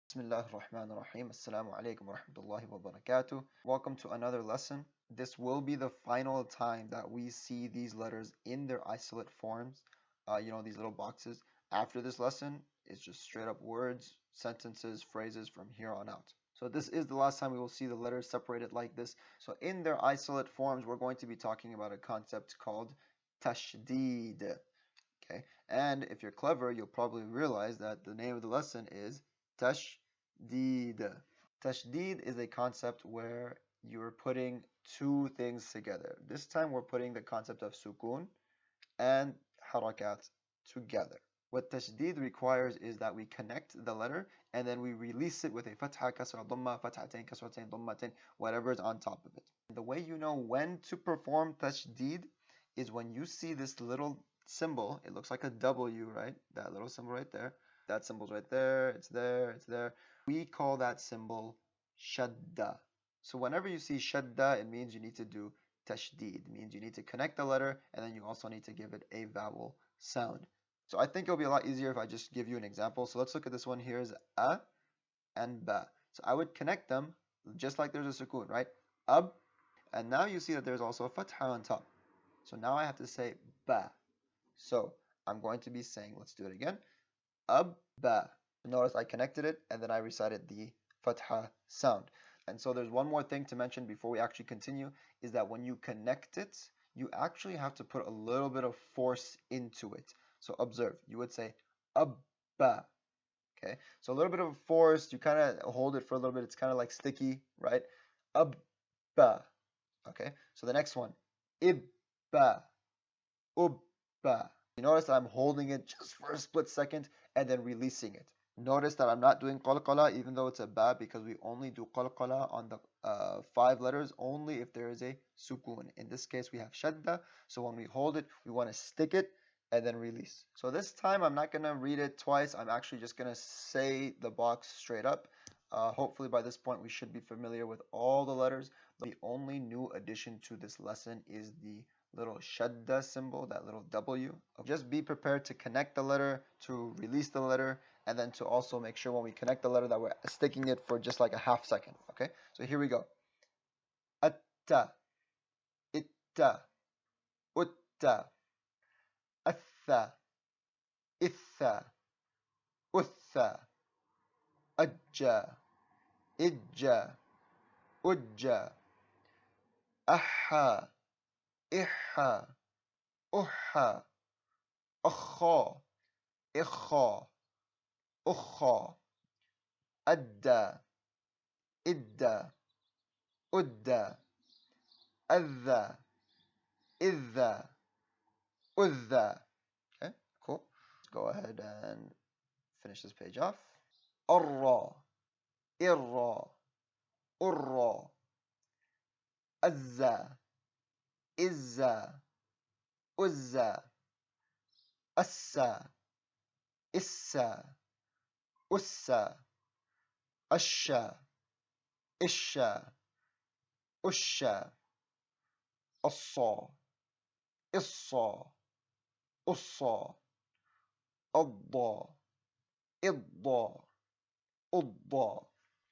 Bismillah ar-Rahman ar-Rahim. Assalamu alaikum wa rahmatullahi wa barakatuh. Welcome to another lesson. This will be the final time that we see these letters in their isolate forms, these little boxes. After this lesson, it's just straight up words, sentences, phrases from here on out. So this is the last time we will see the letters separated like this. So in their isolate forms, we're going to be talking about a concept called Tashdeed. Okay, and if you're clever, you'll probably realize that the name of the lesson is Tashdeed. Tashdeed is a concept where you're putting two things together. This time we're putting the concept of sukun and harakat together. What tashdeed requires is that we connect the letter and then we release it with a fatha, kasra, dhamma, fathatain, kasratain, dhammatain, whatever is on top of it. The way you know when to perform tashdeed is when you see this little symbol. It looks like a W, right? That little symbol right there. That symbol's right there. It's there. It's there. We call that symbol shaddah. So whenever you see shaddah, it means you need to do tashdeed. It means you need to connect the letter and then you also need to give it a vowel sound. So I think it'll be a lot easier if I just give you an example. So let's look at this one here is a and ba. So I would connect them just like there's a sukoon, right? Ab. And now you see that there's also a fatha on top. So now I have to say ba. So I'm going to be saying, let's do it again. Abba. Notice I connected it and then I recited the fatha sound. And so there's one more thing to mention before we actually continue is that when you connect it, you actually have to put a little bit of force into it. So observe, you would say abba. Okay, so a little bit of force, you kind of hold it for a little bit, it's kind of like sticky, right? Abba. Okay, so the next one, ibba, ubba. You notice that I'm holding it just for a split second and then releasing it. Notice that I'm not doing qalqala even though it's a ba because we only do qalqala on the 5 letters only if there is a sukun. In this case we have shadda, so when we hold it we want to stick it and then release. So this time I'm not going to read it twice, I'm actually just going to say the box straight up. Hopefully by this point we should be familiar with all the letters. The only new addition to this lesson is the little shadda symbol, that little W. Just be prepared to connect the letter, to release the letter, and then to also make sure when we connect the letter that we're sticking it for just like a half second. Okay, so here we go. Atta, itta, utta, atha, itha, utha, ajja, ijja, ujja, aha, iha, uha, akha, ikha, ukha, adda, idda, udda, adda, idda, udda. Okay, cool. Let's go ahead and finish this page off. Arra, irra, urra, azza, izza, uzza, assa, issa, ussa, asha, isha, usha, assa, issa, ussa, adda, idda, udda.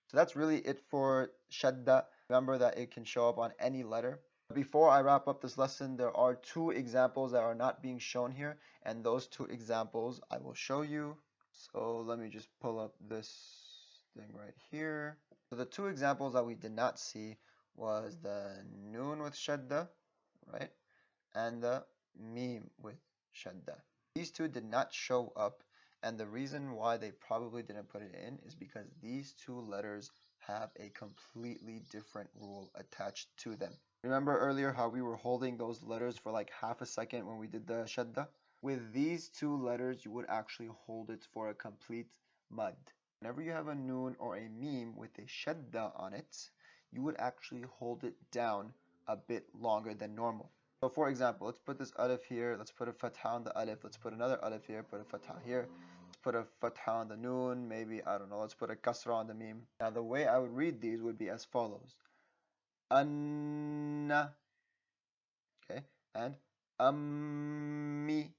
So that's really it for shadda. Remember that it can show up on any letter. Before I wrap up this lesson, there are 2 examples that are not being shown here, and those 2 examples I will show you. So let me just pull up this thing right here. So the 2 examples that we did not see was the noon with shadda, right? And the meme with shadda. These 2 did not show up, and the reason why they probably didn't put it in is because these 2 letters have a completely different rule attached to them. Remember earlier how we were holding those letters for like half a second when we did the shadda? With these 2 letters, you would actually hold it for a complete mud. Whenever you have a noon or a meme with a shadda on it, you would actually hold it down a bit longer than normal. So for example, let's put this alif here, let's put a fatha on the alif, let's put another alif here, put a fatha here, let's put a fatha on the noon, maybe, I don't know, let's put a kasra on the meme. Now the way I would read these would be as follows. Anna, okay, and ammi.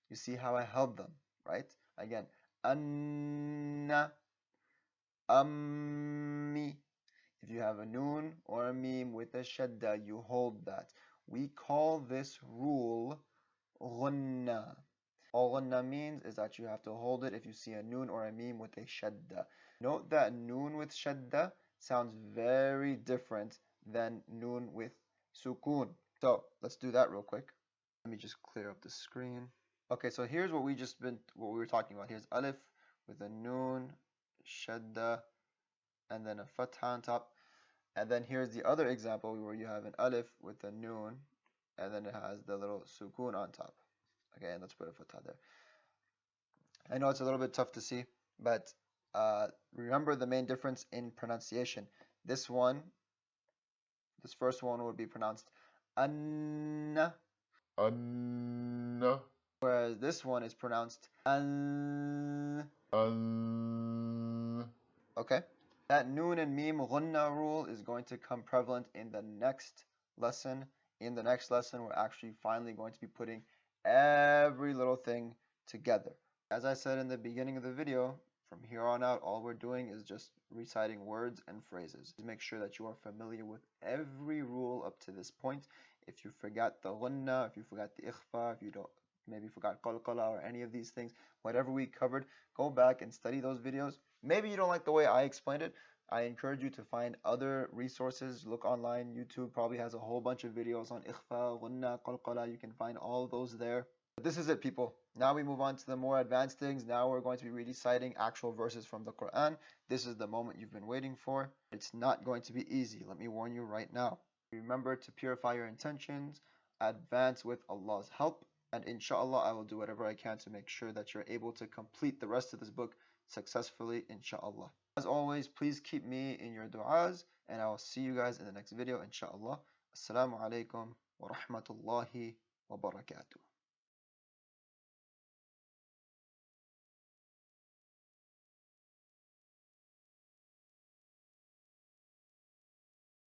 You see how I held them, right? Again, anna, Ammi. If you have a noon or a meme with a shadda, you hold that. We call this rule ghunna. All ghunna means is that you have to hold it if you see a noon or a meme with a shadda. Note that noon with shadda sounds very different than noon with sukun. So let's do that real quick. Let me just clear up the screen. Okay, so here's what what we were talking about. Here's alif with a noon, shadda, and then a fatha on top. And then here's the other example where you have an alif with a noon, and then it has the little sukun on top. Okay, and let's put a fatha there. I know it's a little bit tough to see, but remember the main difference in pronunciation. This first one would be pronounced an, Anna, whereas this one is pronounced an. an, Okay? That noon and meme ghunna rule is going to come prevalent in the next lesson. In the next lesson, we're actually finally going to be putting every little thing together. As I said in the beginning of the video, from here on out, all we're doing is just reciting words and phrases. Make sure that you are familiar with every rule up to this point. If you forgot the ghunna, if you forgot the ikhfa, if you don't maybe forgot qalqala or any of these things, whatever we covered, go back and study those videos. Maybe you don't like the way I explained it. I encourage you to find other resources. Look online. YouTube probably has a whole bunch of videos on ikhfa, ghunna, qalqala. You can find all those there. But this is it, people. Now we move on to the more advanced things. Now we're going to be reciting actual verses from the Quran. This is the moment you've been waiting for. It's not going to be easy. Let me warn you right now. Remember to purify your intentions. Advance with Allah's help. And inshallah, I will do whatever I can to make sure that you're able to complete the rest of this book successfully, inshallah. As always, please keep me in your du'as, and I will see you guys in the next video, inshallah. Assalamu alaikum wa rahmatullahi wa barakatuh.